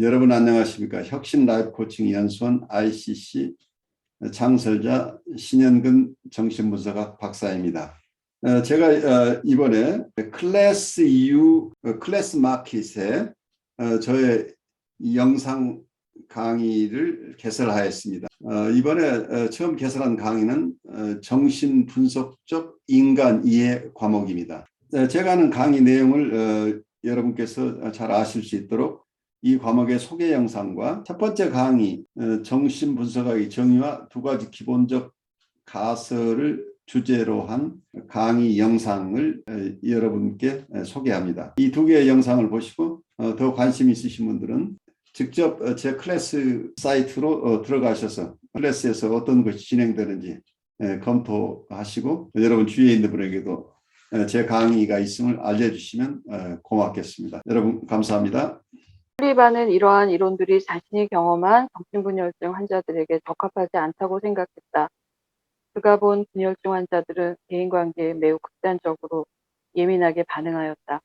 여러분 안녕하십니까? 혁신 라이프 코칭 연수원 ICC 창설자 신현근 정신분석학 박사입니다. 제가 이번에 클래스 U 클래스 마켓에 저의 영상 강의를 개설하였습니다. 이번에 처음 개설한 강의는 정신분석적 인간 이해 과목입니다. 제가 하는 강의 내용을 여러분께서 잘 아실 수 있도록 이 과목의 소개 영상과 첫 번째 강의 정신분석학의 정의와 두 가지 기본적 가설을 주제로 한 강의 영상을 여러분께 소개합니다. 이 두 개의 영상을 보시고 더 관심 있으신 분들은 직접 제 클래스 사이트로 들어가셔서 클래스에서 어떤 것이 진행되는지 검토하시고 여러분 주위에 있는 분에게도 제 강의가 있음을 알려주시면 고맙겠습니다. 여러분 감사합니다. 설리반은 이러한 이론들이 자신이 경험한 정신분열증 환자들에게 적합하지 않다고 생각했다. 그가 본 분열증 환자들은 대인관계에 매우 극단적으로 예민하게 반응하였다.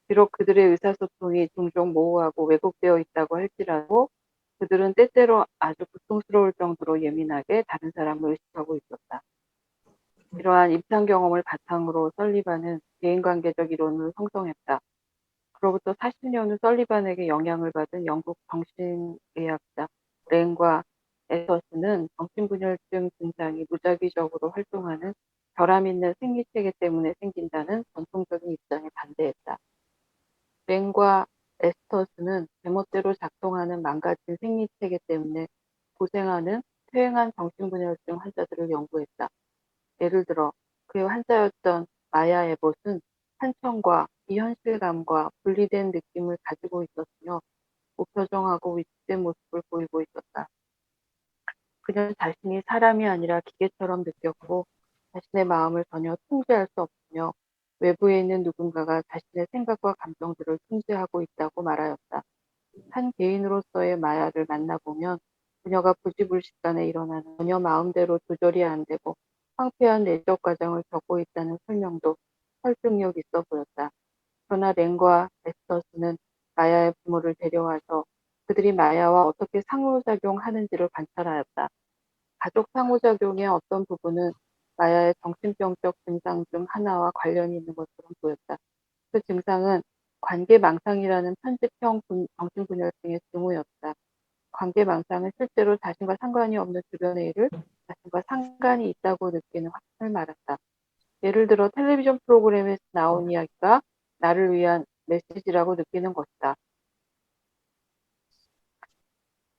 비록 그들의 의사소통이 종종 모호하고 왜곡되어 있다고 할지라도 그들은 때때로 아주 고통스러울 정도로 예민하게 다른 사람을 의식하고 있었다. 이러한 임상 경험을 바탕으로 설리반은 대인관계적 이론을 형성했다. 그로부터 40년 후 설리반에게 영향을 받은 영국 정신의학자 랭과 에서스는 정신분열증 증상이 무작위적으로 활동하는 결함 있는 생리체계 때문에 생긴다는 전통적인 입장에 반대했다. 랭과 에스터스는 제멋대로 작동하는 망가진 생리체계 때문에 고생하는 퇴행한 정신분열증 환자들을 연구했다. 예를 들어 그의 환자였던 마야 에봇은 한청과 비현실감과 분리된 느낌을 가지고 있었으며 무표정하고 위축된 모습을 보이고 있었다. 그녀는 자신이 사람이 아니라 기계처럼 느꼈고 자신의 마음을 전혀 통제할 수 없으며 외부에 있는 누군가가 자신의 생각과 감정들을 통제하고 있다고 말하였다. 한 개인으로서의 마야를 만나보면 그녀가 부지불식간에 일어나는 전혀 마음대로 조절이 안 되고 황폐한 내적 과정을 겪고 있다는 설명도 설득력 있어 보였다. 그러나 랭과 에스터스는 마야의 부모를 데려와서 그들이 마야와 어떻게 상호작용하는지를 관찰하였다. 가족 상호작용의 어떤 부분은 마야의 정신병적 증상 중 하나와 관련이 있는 것처럼 보였다. 그 증상은 관계망상이라는 편집형 정신분열증의 증후였다. 관계망상은 실제로 자신과 상관이 없는 주변의 일을 자신과 상관이 있다고 느끼는 확신을 말한다. 예를 들어 텔레비전 프로그램에서 나온 이야기가 나를 위한 메시지라고 느끼는 것이다.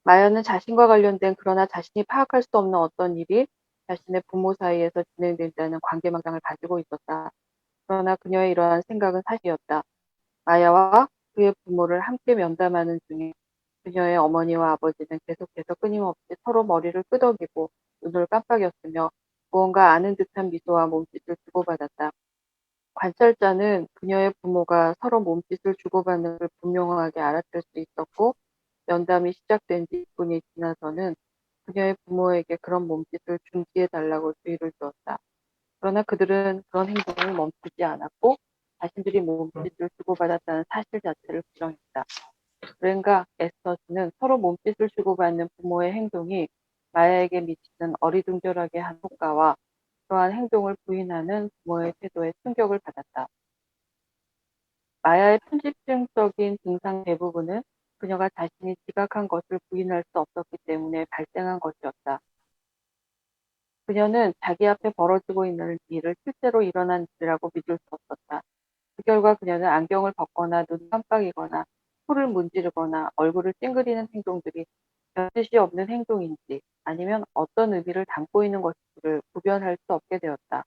마야는 자신과 관련된 그러나 자신이 파악할 수 없는 어떤 일이 자신의 부모 사이에서 진행된다는 관계망상을 가지고 있었다. 그러나 그녀의 이러한 생각은 사실이었다. 마야와 그의 부모를 함께 면담하는 중에 그녀의 어머니와 아버지는 계속해서 끊임없이 서로 머리를 끄덕이고 눈을 깜빡였으며 무언가 아는 듯한 미소와 몸짓을 주고받았다. 관찰자는 그녀의 부모가 서로 몸짓을 주고받는 걸 분명하게 알아챌 수 있었고 면담이 시작된 지 2분이 지나서는 그녀의 부모에게 그런 몸짓을 중지해달라고 주의를 주었다. 그러나 그들은 그런 행동을 멈추지 않았고 자신들이 몸짓을 주고받았다는 사실 자체를 부정했다. 렌과 에스터스는 서로 몸짓을 주고받는 부모의 행동이 마야에게 미치는 어리둥절하게 한 효과와 그러한 행동을 부인하는 부모의 태도에 충격을 받았다. 마야의 편집증적인 증상 대부분은 그녀가 자신이 지각한 것을 부인할 수 없었기 때문에 발생한 것이었다. 그녀는 자기 앞에 벌어지고 있는 일을 실제로 일어난 일이라고 믿을 수 없었다. 그 결과 그녀는 안경을 벗거나 눈을 깜빡이거나 코를 문지르거나 얼굴을 찡그리는 행동들이 별뜻이 없는 행동인지 아니면 어떤 의미를 담고 있는 것인지를 구별할 수 없게 되었다.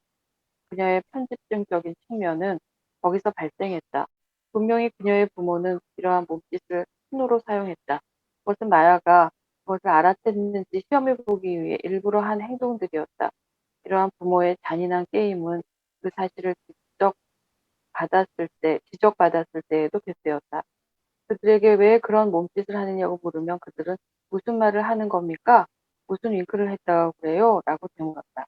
그녀의 편집증적인 측면은 거기서 발생했다. 분명히 그녀의 부모는 이러한 몸짓을 신호로 사용했다. 그것은 마야가 그것을 알아챘는지 시험해보기 위해 일부러 한 행동들이었다. 이러한 부모의 잔인한 게임은 그 사실을 지적받았을 때에도 계속되었다. 그들에게 왜 그런 몸짓을 하느냐고 물으면 그들은 무슨 말을 하는 겁니까? 무슨 윙크를 했다고 그래요? 라고 되물었다.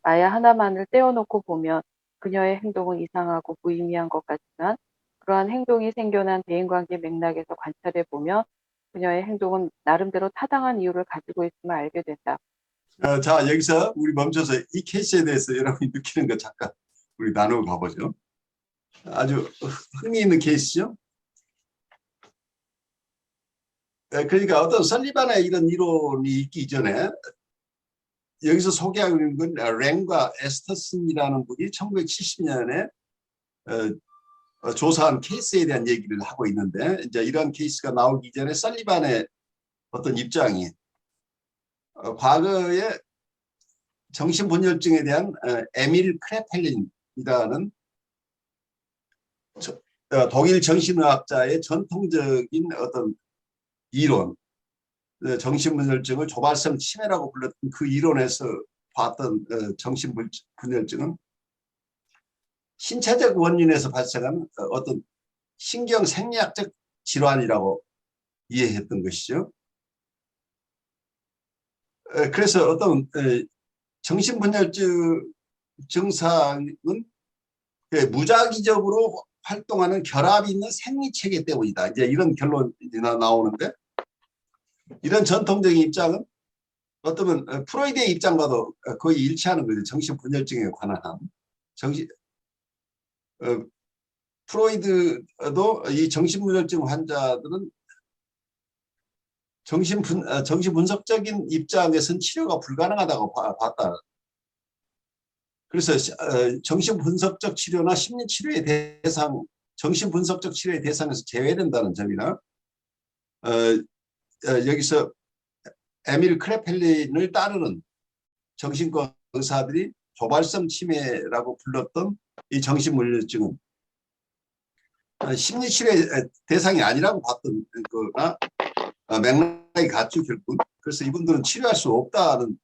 마야 하나만을 떼어놓고 보면 그녀의 행동은 이상하고 무의미한 것 같지만 그러한 행동이 생겨난 대인관계 맥락에서 관찰해 보면 그녀의 행동은 나름대로 타당한 이유를 가지고 있음을 알게 된다. 자, 여기서 우리 멈춰서 이 케이스에 대해서 여러분이 느끼는 거 잠깐 우리 나누고 가보죠. 아주 흥미있는 케이스죠. 그러니까 어떤 설리반의 이런 이론이 있기 이전에 여기서 소개하고 있는 건 랭과 에스터슨이라는 분이 1970년에 조사한 케이스에 대한 얘기를 하고 있는데, 이제 이런 케이스가 나오기 전에 설리반의 어떤 입장이 과거에 정신분열증에 대한 에밀 크레펠린이라는 독일 정신의학자의 전통적인 어떤 이론, 정신분열증을 조발성 치매라고 불렀던 그 이론에서 봤던 정신분열증은 신체적 원인에서 발생한 어떤 신경 생리학적 질환이라고 이해했던 것이죠. 그래서 어떤 정신분열증 증상은 무작위적으로 활동하는 결합이 있는 생리체계 때문이다. 이제 이런 결론이 나오는데, 이런 전통적인 입장은 어쩌면 프로이드의 입장과도 거의 일치하는 거죠. 정신분열증에 관한 프로이드도 이 정신분열증 환자들은 정신분석적인 입장에서는 치료가 불가능하다고 봤다. 그래서 정신분석적 치료나 심리치료의 대상, 정신분석적 치료의 대상에서 제외된다는 점이나 여기서 에밀 크레펠린을 따르는 정신과 의사들이 조발성 치매라고 불렀던 이 정신분열증은 심리치료의 대상이 아니라고 봤던 거나 맥락이 같죠, 결국. 그래서 이분들은 치료할 수 없다는,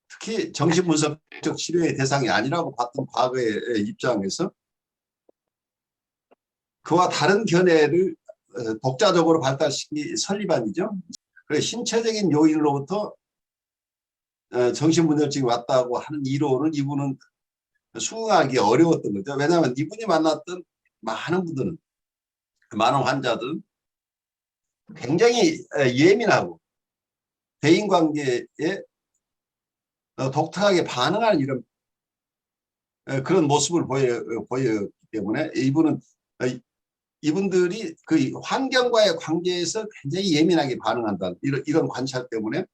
특히 정신분석적 치료의 대상이 아니라고 봤던 과거의 입장에서 그와 다른 견해를 독자적으로 발달시킨 설리반이죠. 그래서 신체적인 요인으로부터 정신분열증이 왔다고 하는 이론을 이분은 수긍하기 어려웠던 거죠. 왜냐하면 이분이 만났던 많은 분들은, 많은 환자들은 굉장히 예민하고 대인관계에 독특하게 반응하는 이런 그런 모습을 보였기 때문에 이분들이 그 환경과의 관계에서 굉장히 예민하게 반응한다. 이런 관찰 때문에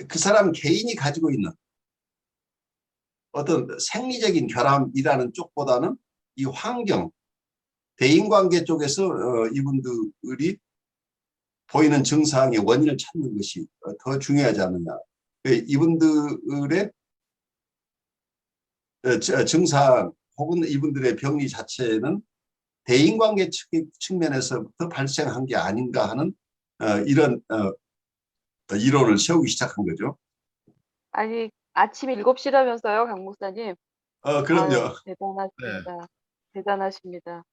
그 사람 개인이 가지고 있는 어떤 생리적인 결함이라는 쪽보다는 이 환경, 대인관계 쪽에서 이분들이 보이는 증상의 원인을 찾는 것이 더 중요하지 않느냐. 이분들의 증상 혹은 이분들의 병리 자체는 대인관계 측면에서부터 발생한 게 아닌가 하는 이런 이론을 세우기 시작한 거죠. 아니, 아침 7시라면서요, 강 목사님. 그럼요. 아유, 네. 대단하십니다. 대단하십니다.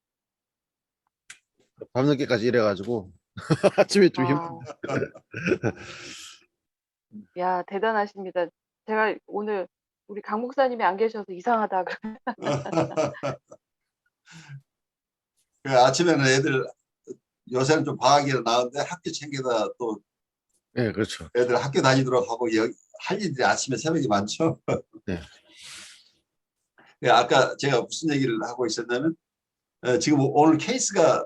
밤늦게까지 일해가지고 아침에 좀 힘. 아, 야, 대단하십니다. 제가 오늘 우리 강 목사님이 안 계셔서 이상하다. 그 아침에는 애들 요새는 좀 방학이라 나는데 학교 챙겨다 또 네, 그렇죠. 애들 학교 다니도록 하고 할 일들이 아침에 새벽에 많죠. 네. 아까 제가 무슨 얘기를 하고 있었냐면 지금 오늘 케이스가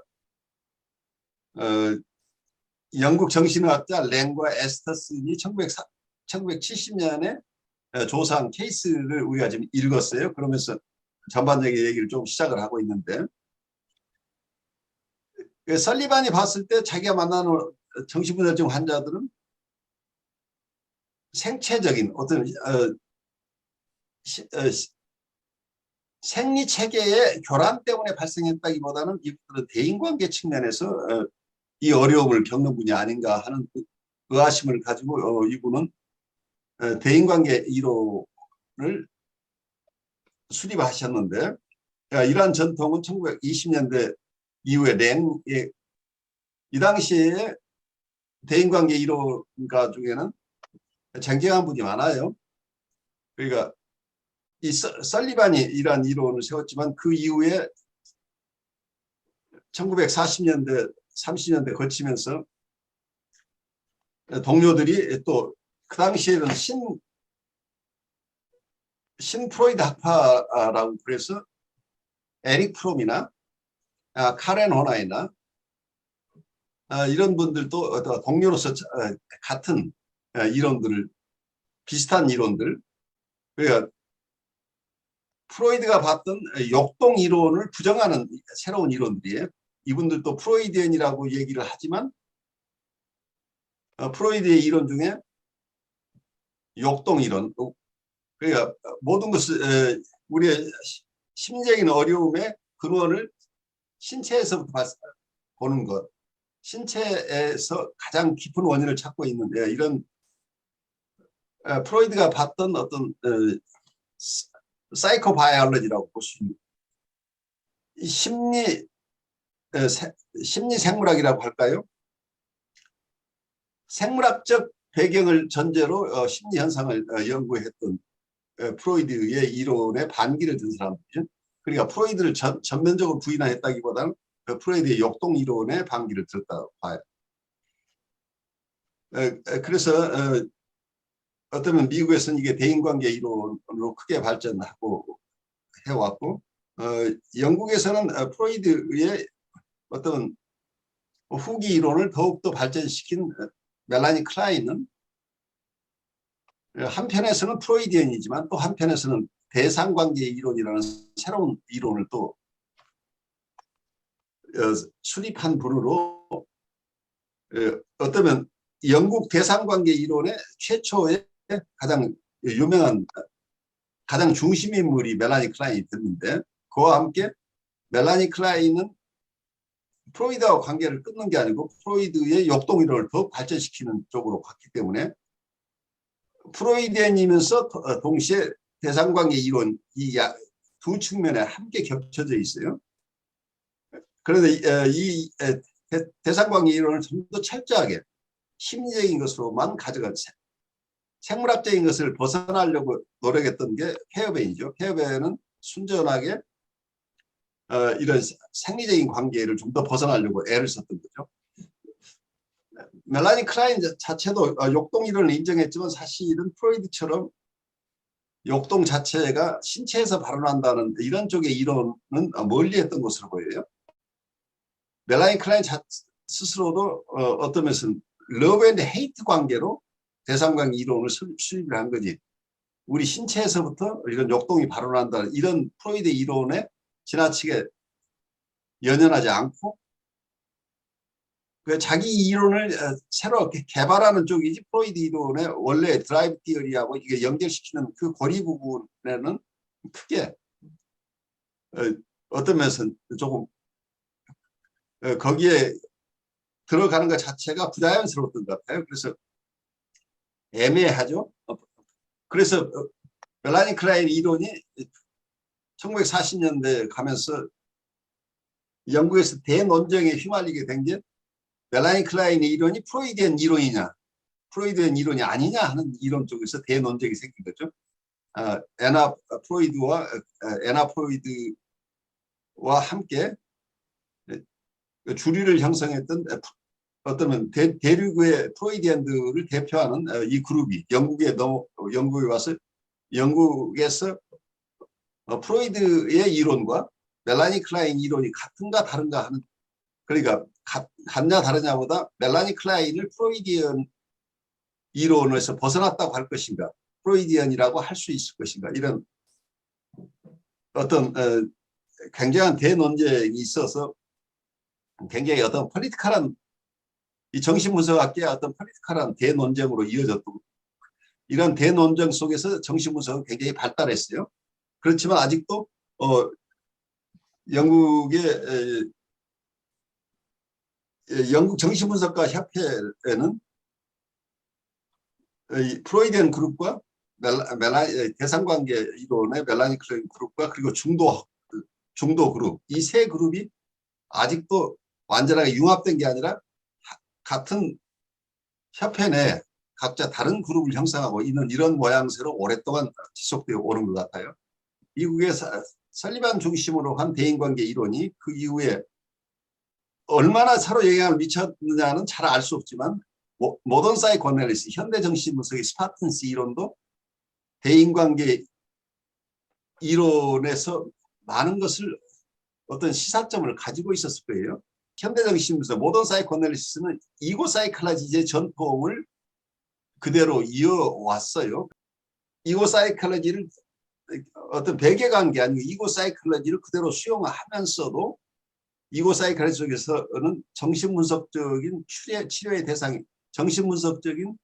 영국 정신의학자 랭과 에스터슨이 1970년에 조사한 케이스를 우리가 지금 읽었어요. 그러면서 전반적인 얘기를 좀 시작을 하고 있는데, 설리반이 봤을 때 자기가 만나는 정신분열증 환자들은 생체적인 어떤 생리 체계의 교란 때문에 발생했다기보다는 이분들은 대인관계 측면에서 이 어려움을 겪는 분이 아닌가 하는 의아심을 가지고 이분은 대인관계 이론을 수립하셨는데, 이러한 전통은 1920년대 이후에 랭의 이 당시에 대인관계 이론가 중에는 쟁쟁한 분이 많아요. 그러니까 이 설리반이 이러한 이론을 세웠지만 그 이후에 1940년대 30년대 거치면서 동료들이 또 그 당시에는 신프로이드 학파라고 그래서 에릭 프롬이나 카렌 호나이나 이런 분들도 동료로서 같은 이론들을 비슷한 이론들, 그러니까 프로이드가 봤던 역동 이론을 부정하는 새로운 이론들이에요. 이분들도 프로이디언이라고 얘기를 하지만 프로이드의 이론 중에 역동 이론, 그러니까 모든 것을 우리의 심리적인 어려움의 근원을 신체에서부터 보는 것, 신체에서 가장 깊은 원인을 찾고 있는 이런 프로이드가 봤던 어떤 사이코바이올로지라고 볼 수 있는 심리 생물학이라고 할까요? 생물학적 배경을 전제로 심리 현상을 연구했던 프로이드의 이론에 반기를 든 사람들이죠. 그러니까 프로이드를 전면적으로 부인했다기보다는 프로이드의 역동 이론에 반기를 들었다고 봐요. 그래서 어쩌면 미국에서는 이게 대인관계 이론으로 크게 발전하고 해왔고, 영국에서는 프로이드의 어떤 후기 이론을 더욱더 발전시킨 멜라니 클라인은 한편에서는 프로이디언이지만 또 한편에서는 대상관계 이론이라는 새로운 이론을 또 수립한 분으로 어쩌면 영국 대상관계 이론의 최초의 가장 유명한 가장 중심 인물이 멜라니 클라인이 됐는데, 그와 함께 멜라니 클라인은 프로이드와 관계를 끊는 게 아니고 프로이드의 역동 이론을 더 발전시키는 쪽으로 갔기 때문에 프로이디언이면서 동시에 대상관계 이론 이 두 측면에 함께 겹쳐져 있어요. 그런데 이 대상관계 이론을 좀 더 철저하게 심리적인 것으로만 가져가지 생물학적인 것을 벗어나려고 노력했던 게 페어벤이죠. 페어벤은 순전하게 이런 생리적인 관계를 좀 더 벗어나려고 애를 썼던 거죠. 멜라니 클라인 자체도 역동 이론을 인정했지만 사실은 프로이드처럼 역동 자체가 신체에서 발현한다는 이런 쪽의 이론은 멀리했던 것으로 보여요. 멜라니 클라인 스스로도 어떤 면에서는 러브 앤드 헤이트 관계로 대상관계 이론을 수립을 한 거지, 우리 신체에서부터 이런 역동이 발현한다는 이런 프로이드 이론에 지나치게 연연하지 않고 자기 이론을 새로 개발하는 쪽이지, 프로이드 이론의 원래 드라이브 티어리하고 이게 연결시키는 그 고리 부분에는 크게 어떤 면에서 조금 거기에 들어가는 것 자체가 부자연스러웠던 것 같아요. 그래서 애매하죠. 그래서 멜라니 클라인 이론이 1940년대 가면서 영국에서 대논쟁에 휘말리게 된 게 멜라니 클라인의 이론이 프로이디언 이론이냐 프로이디언 이론이 아니냐 하는 이론 쪽에서 대논쟁이 생긴 거죠. 애나 프로이드와 함께 주류를 형성했던 어쩌면 대륙의 프로이디언들을 대표하는 이 그룹이 영국에 와서 영국에서 프로이드의 이론과 멜라니 클라인 이론이 같은가 다른가 하는, 그러니까 같냐 다르냐보다 멜라니 클라인을 프로이디언 이론에서 벗어났다고 할 것인가, 프로이디언이라고 할 수 있을 것인가, 이런 어떤 굉장한 대논쟁이 있어서 굉장히 어떤 폴리티컬한 이 정신분석학계의 어떤 폴리티컬한 대논쟁으로 이어졌고, 이런 대논쟁 속에서 정신분석은 굉장히 발달했어요. 그렇지만 아직도 영국 정신분석가 협회에는 프로이디언 그룹과 대상관계 이론의 멜라니 클라인 그룹과 그리고 중도 그룹, 이 세 그룹이 아직도 완전하게 융합된 게 아니라 같은 협회 내 각자 다른 그룹을 형성하고 있는 이런 모양새로 오랫동안 지속되어 오는 것 같아요. 미국의 설리반 중심으로 한 대인관계 이론이 그 이후에 얼마나 서로 영향을 미쳤느냐는 잘 알 수 없지만 모던 사이코애널리스, 현대 정신분석의 스파튼스 이론도 대인관계 이론에서 많은 것을 어떤 시사점을 가지고 있었을 거예요. 현대 정신분석, 모던 사이코애널리스는 이고 사이콜로지의 전통을 그대로 이어왔어요. 이고 사이콜로지를 어떤 베개관계 아니고 이고 사이콜로지를 그대로 수용하면서도 이고 사이콜로지 속에서는 정신분석적인 치료의 대상이 정신분석적인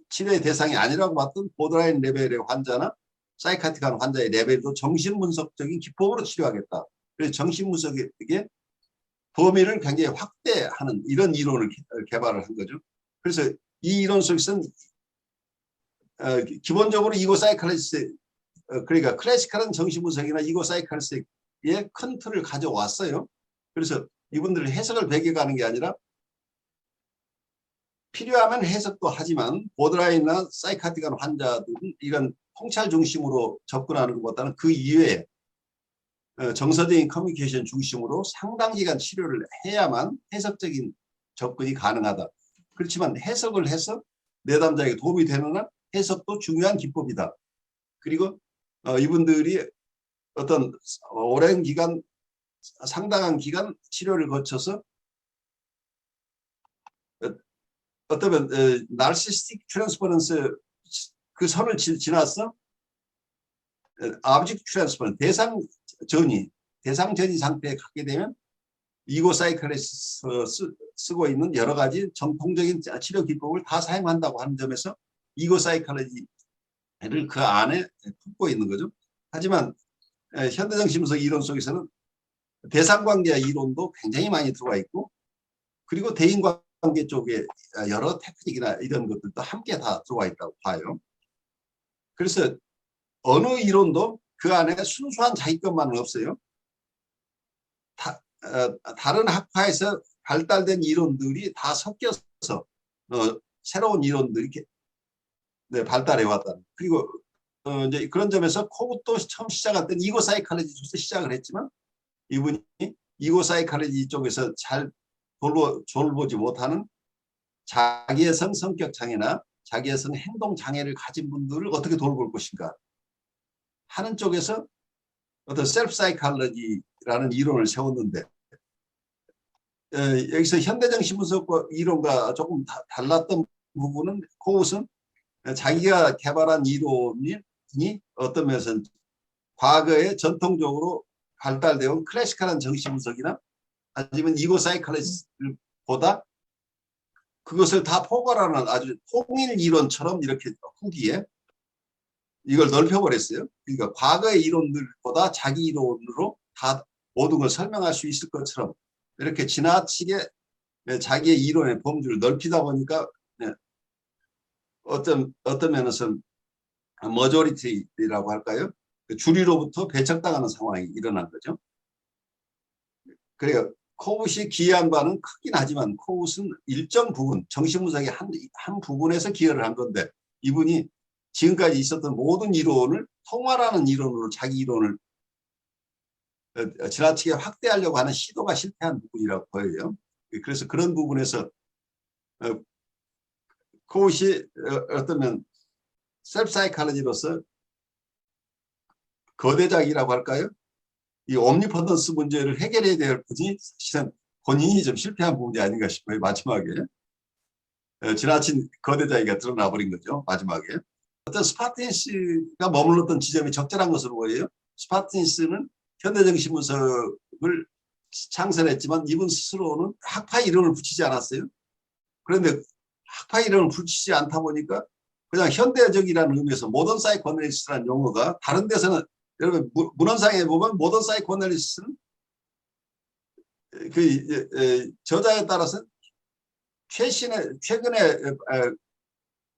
치료의 대상이 아니라고 봤던 보드라인 레벨의 환자나 사이카틱한 환자의 레벨도 정신분석적인 기법으로 치료하겠다. 그래서 정신분석의 범위를 굉장히 확대하는 이런 이론을 개발을 한 거죠. 그래서 이 이론 속에서는 기본적으로 이고 사이콜로지 그러니까 클래시컬한 정신분석이나 이고 사이콜로지의 큰 틀을 가져왔어요. 그래서 이분들은 해석을 배경하는 게 아니라 필요하면 해석도 하지만 보드라인이나 사이카틱한 환자들은 이런 통찰 중심으로 접근하는 것보다는 그 이외에 정서적인 커뮤니케이션 중심으로 상당 기간 치료를 해야만 해석적인 접근이 가능하다. 그렇지만 해석을 해서 내담자에게 도움이 되는 한 해석도 중요한 기법이다. 그리고 이분들이 어떤 오랜 기간 상당한 기간 치료를 거쳐서 어쩌면 나르시스틱 트랜스퍼런스 그 선을 지나서 아브젝트 트랜스퍼런스 대상 전이 상태에 갖게 되면 이고 사이클에서 쓰고 있는 여러 가지 전통적인 치료 기법을 다 사용한다고 하는 점에서 이고 사이콜로지를 그 안에 품고 있는 거죠. 하지만 현대정신분석 이론 속에서는 대상관계 이론도 굉장히 많이 들어와 있고 그리고 대인관계 쪽에 여러 테크닉이나 이런 것들도 함께 다 들어와 있다고 봐요. 그래서 어느 이론도 그 안에 순수한 자기 것만은 없어요. 다른 학파에서 발달된 이론들이 다 섞여서 새로운 이론들이 발달해 왔다. 그리고 이제 그런 점에서 코브도 처음 시작할 때는 이고 사이콜로지에서 시작을 했지만 이분이 이고 사이콜로지 쪽에서 잘 돌보지 못하는 자기애성 성격 장애나 자기애성 행동 장애를 가진 분들을 어떻게 돌볼 것인가 하는 쪽에서 어떤 셀프 사이콜로지라는 이론을 세웠는데 여기서 현대정신분석 이론과 조금 달랐던 부분은 그것은 자기가 개발한 이론이 어떤 면에서는 과거에 전통적으로 발달되어 온 클래시컬한 정신분석이나 아니면 이고 사이콜로지보다 그것을 다 포괄하는 아주 통일 이론처럼 이렇게 후기에 이걸 넓혀버렸어요. 그러니까 과거의 이론들보다 자기 이론으로 다 모든 걸 설명할 수 있을 것처럼 이렇게 지나치게 자기의 이론의 범주를 넓히다 보니까 어떤 면에서는 머저리티라고 할까요? 주류로부터 배척당하는 상황이 일어난 거죠. 그래요. 코웃이 기여한 바는 크긴 하지만 코웃은 일정 부분 정신분석의 한 부분에서 기여를 한 건데 이분이 지금까지 있었던 모든 이론을 통화라는 이론으로 자기 이론을 지나치게 확대하려고 하는 시도가 실패한 부분이라고 보여요. 그래서 그런 부분에서 코웃이 어쩌면 셀프 사이콜로지로서 거대작이라고 할까요? 이 옴니퍼던스 문제를 해결해야 될 분이 사실은 본인이 좀 실패한 부분이 아닌가 싶어요. 마지막에 지나친 거대자기가 드러나 버린 거죠. 마지막에 어떤 스파틴스가 머물렀던 지점이 적절한 것으로 보여요. 스파틴스는 현대정신분석을 창설했지만 이분 스스로는 학파 이름을 붙이지 않았어요. 그런데 학파 이름을 붙이지 않다 보니까 그냥 현대적이라는 의미에서 모던 사이코애널리스트라는 용어가 다른 데서는 여러분 문헌상에 보면 모던 사이코애널리스트는 그 저자에 따라서 최근에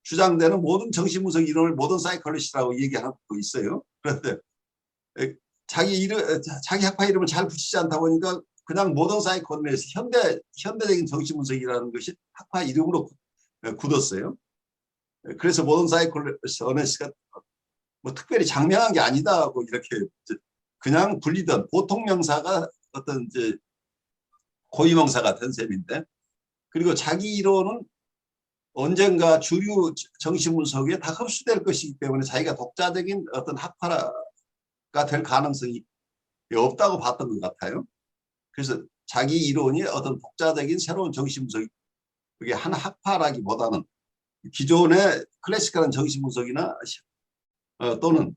주장되는 모든 정신분석 이론을 모던 사이콜리스트라고 얘기하고 있어요. 그런데 자기 학파 이름을 잘 붙이지 않다 보니까 그냥 모던 사이코애널리스트 현대적인 정신분석이라는 것이 학파 이름으로 굳었어요. 그래서 모던 사이코애널리스트가 뭐 특별히 장명한 게 아니다고 이렇게 그냥 불리던 보통 명사가 어떤 이제 고위명사가 된 셈인데, 그리고 자기 이론은 언젠가 주류 정신분석에 다 흡수될 것이기 때문에 자기가 독자적인 어떤 학파가 될 가능성이 없다고 봤던 것 같아요. 그래서 자기 이론이 어떤 독자적인 새로운 정신분석이 그게 한 학파라기보다는 기존의 클래식한 정신분석이나 또는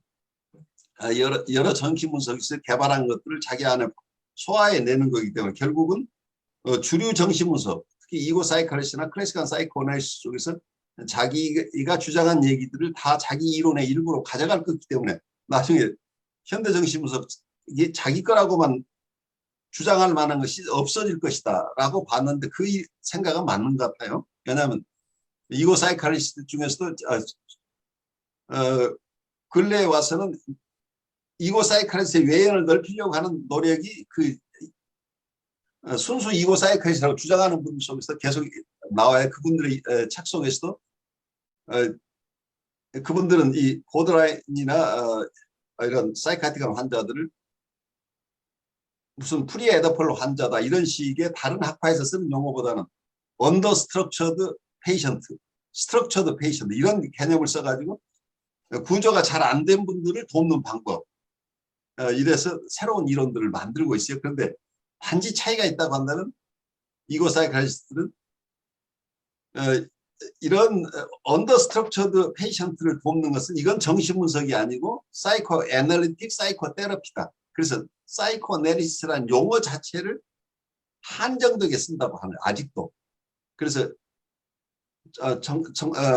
여러 정신분석에서 개발한 것들을 자기 안에 소화해내는 거기 때문에 결국은 주류 정신분석, 특히 이고 사이칼리스나 클래식한 사이코애널리시스 쪽에서 자기가 주장한 얘기들을 다 자기 이론의 일부로 가져갈 거기 때문에 나중에 현대 정신분석 이게 자기 거라고만 주장할 만한 것이 없어질 것이다 라고 봤는데 그 생각은 맞는 것 같아요. 왜냐하면 이고 사이칼리스트 중에서도 근래에 와서는 이고 사이칼리스트의 외연을 넓히려고 하는 노력이 그 순수 이고 사이칼리스트라고 주장하는 분들 속에서 계속 나와요. 그분들의 책 속에서도 그분들은 이 보드라인이나 이런 사이카틱한 환자들을 무슨 프리에더폴 환자다 이런 식의 다른 학파에서 쓰는 용어보다는 언더 스트럭처드 페이션트, 스트럭처드 페이션트 이런 개념을 써가지고 구조가 잘 안 된 분들을 돕는 방법, 이래서 새로운 이론들을 만들고 있어요. 그런데 단지 차이가 있다고 한다면 이고 사이칼리스트는 이런 언더 스트럭처드 페이션트를 돕는 것은 이건 정신분석이 아니고 사이코 애널리틱 사이코 테라피다. 그래서 사이코 애널리시스라는 용어 자체를 한정되게 쓴다고 하는 아직도. 그래서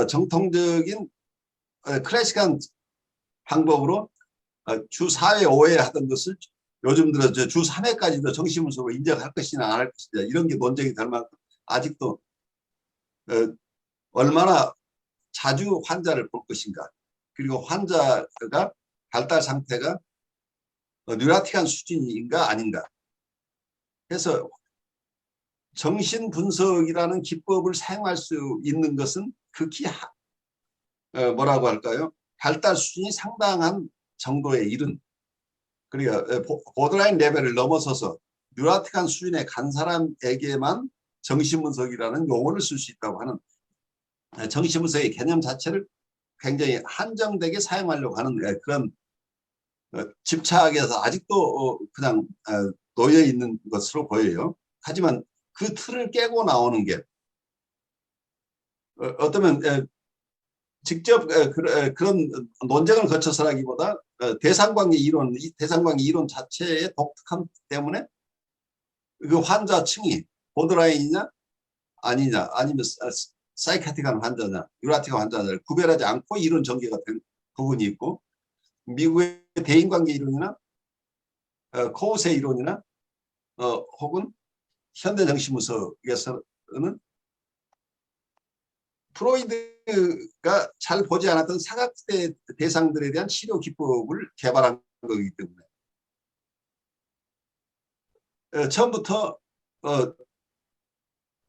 정통적인 클래식한 방법으로 주 4회 5회 하던 것을 요즘 들어 주 3회까지도 정신분석으로 인정할 것이냐 안 할 것이냐 이런 게 논쟁이 될 만큼 아직도 얼마나 자주 환자를 볼 것인가, 그리고 환자가 발달 상태가 뉴라틱한 수준인가 아닌가 해서 정신분석이라는 기법을 사용할 수 있는 것은 극히 뭐라고 할까요? 발달 수준이 상당한 정도에 이른, 그러니까 보드라인 레벨을 넘어서서 뉴라틱한 수준에 간 사람에게만 정신분석이라는 용어를 쓸 수 있다고 하는 정신분석의 개념 자체를 굉장히 한정되게 사용하려고 하는 그런 집착에서 아직도 그냥 놓여 있는 것으로 보여요. 하지만 그 틀을 깨고 나오는 게 어쩌면 직접 그런 논쟁을 거쳐서라기보다 대상관계 이론, 이 대상관계 이론 자체의 독특함 때문에 그 환자층이 보드라인이냐 아니냐 아니면 사이카틱한 환자냐 뉴라틱한 환자냐를 구별하지 않고 이론 전개가 된 부분이 있고, 미국의 대인관계 이론이나 코우세 이론이나 혹은 현대 정신분석에서는 프로이드가 잘 보지 않았던 사각대 대상들에 대한 치료 기법을 개발한 거기 때문에 처음부터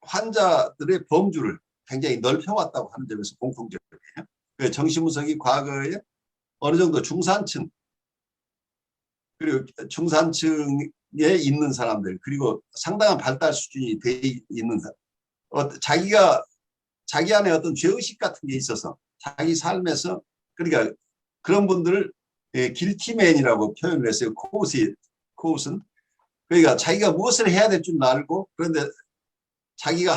환자들의 범주를 굉장히 넓혀왔다고 하는 점에서 공통적이에요. 정신분석이 과거에 어느 정도 중산층, 그리고 중산층에 있는 사람들, 그리고 상당한 발달 수준이 돼 있는 사람, 자기 안에 어떤 죄의식 같은 게 있어서 자기 삶에서, 그러니까 그런 분들을 길티맨이라고 표현을 했어요. 코웃은. 그러니까 자기가 무엇을 해야 될 줄 알고, 그런데 자기가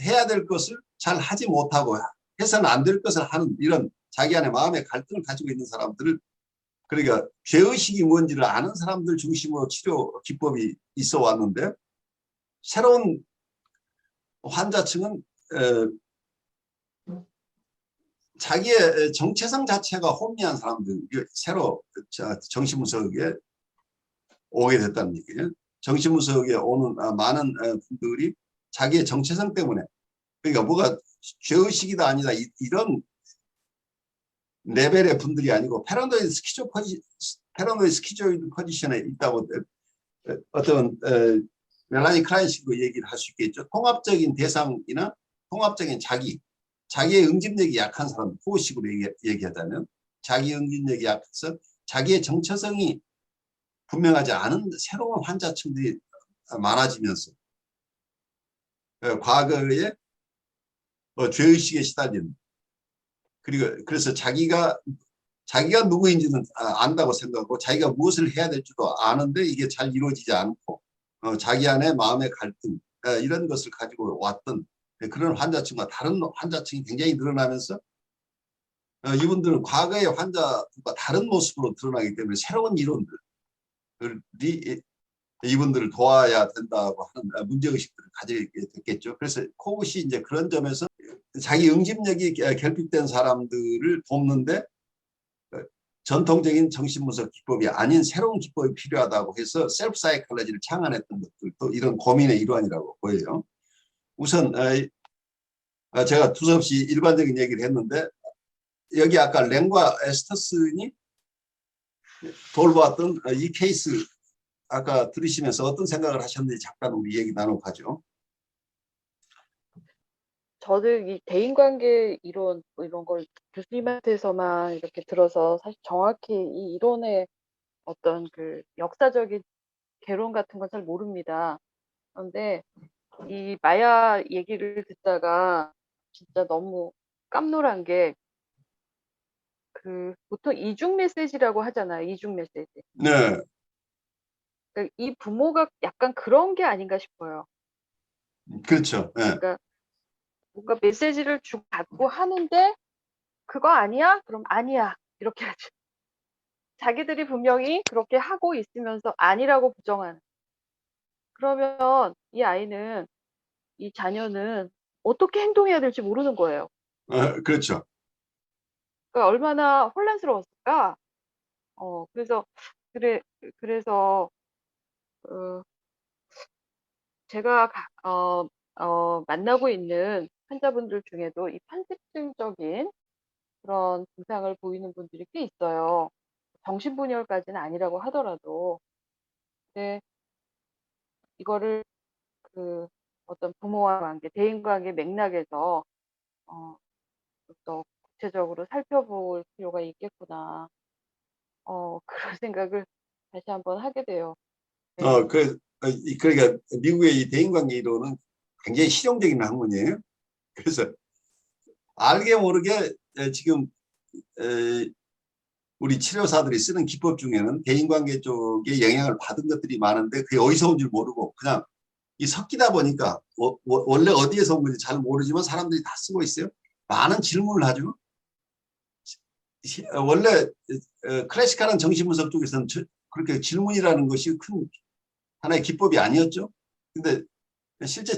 해야 될 것을 잘 하지 못하고 해서는 안 될 것을 하는 이런 자기 안에 마음의 갈등을 가지고 있는 사람들을, 그러니까 죄의식이 뭔지를 아는 사람들 중심으로 치료 기법이 있어 왔는데, 새로운 환자층은 자기의 정체성 자체가 혼미한 사람들, 새로 정신분석에 오게 됐다는 얘기예요. 정신분석에 오는 많은 분들이 자기의 정체성 때문에, 그러니까 뭐가 죄의식이다 아니다 이런 레벨의 분들이 아니고 패러노이드 스키조이드 포지션에 있다고 어떤 멜라니 크라인식으로 얘기를 할 수 있겠죠. 통합적인 대상이나 통합적인 자기의 응집력이 약한 사람, 호식으로 얘기하자면 자기 응집력이 약해서 자기의 정체성이 분명하지 않은 새로운 환자층들이 많아지면서 과거에 죄의식에 시달린, 그리고 그래서 자기가 누구인지는 안다고 생각하고 자기가 무엇을 해야 될지도 아는데 이게 잘 이루어지지 않고 자기 안에 마음의 갈등 이런 것을 가지고 왔던 그런 환자층과 다른 환자층이 굉장히 늘어나면서 이분들은 과거의 환자들과 다른 모습으로 드러나기 때문에 새로운 이론들이 이분들을 도와야 된다고 하는 문제의식들을 가지게 됐겠죠. 그래서 코굿이 이제 그런 점에서 자기 응집력이 결핍된 사람들을 돕는데 전통적인 정신분석 기법이 아닌 새로운 기법이 필요하다고 해서 셀프 사이콜로지를 창안했던 것들도 이런 고민의 일환이라고 보여요. 우선 제가 두서없이 일반적인 얘기를 했는데 여기 아까 랭과 에스터슨이 돌보았던 이 케이스 아까 들으시면서 어떤 생각을 하셨는지 잠깐 우리 얘기 나눠가죠. 저는 이 대인관계 이론 뭐 이런 걸 교수님한테서만 이렇게 들어서 사실 정확히 이 이론의 어떤 그 역사적인 개론 같은 건 잘 모릅니다. 그런데 이 마야 얘기를 듣다가 진짜 너무 깜놀한 게 그 보통 이중 메시지라고 하잖아요. 이중 메시지. 네, 그러니까 이 부모가 약간 그런 게 아닌가 싶어요. 그렇죠. 네. 그러니까 뭔가 메시지를 주고받고 하는데 그거 아니야? 그럼 아니야. 이렇게 하죠. 자기들이 분명히 그렇게 하고 있으면서 아니라고 부정하는. 그러면 이 아이는 이 자녀는 어떻게 행동해야 될지 모르는 거예요. 그렇죠. 그러니까 얼마나 혼란스러웠을까? 그래서 그래서 어, 제가 만나고 있는 환자분들 중에도 이 편집증적인 그런 증상을 보이는 분들이 꽤 있어요. 정신분열까지는 아니라고 하더라도. 근데 이거를 그 어떤 부모와 관계, 대인관계 맥락에서 더 구체적으로 살펴볼 필요가 있겠구나. 그런 생각을 다시 한번 하게 돼요. 네. 그러니까 미국의 이 대인관계 이론은 굉장히 실용적인 학문이에요. 그래서 알게 모르게 지금 우리 치료사들이 쓰는 기법 중에는 대인관계 쪽에 영향을 받은 것들이 많은데 그게 어디서 온 줄 모르고 그냥 이 섞이다 보니까 원래 어디에서 온 건지 잘 모르지만 사람들이 다 쓰고 있어요. 많은 질문을 하죠. 원래 클래식한 정신분석 쪽에서는 그렇게 질문이라는 것이 큰 하나의 기법이 아니었죠. 근데 실제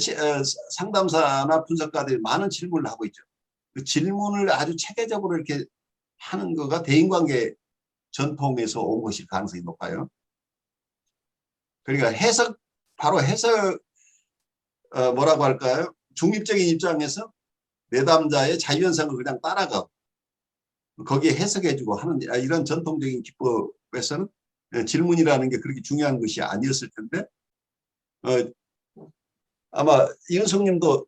상담사나 분석가들이 많은 질문을 하고 있죠. 그 질문을 아주 체계적으로 이렇게 하는 거가 대인관계 전통에서 온 것일 가능성이 높아요. 그러니까 바로 해석, 뭐라고 할까요? 중립적인 입장에서 내담자의 자유현상을 그냥 따라가고 거기에 해석해주고 하는 이런 전통적인 기법에서는 질문이라는 게 그렇게 중요한 것이 아니었을 텐데 아마 이은숙 님도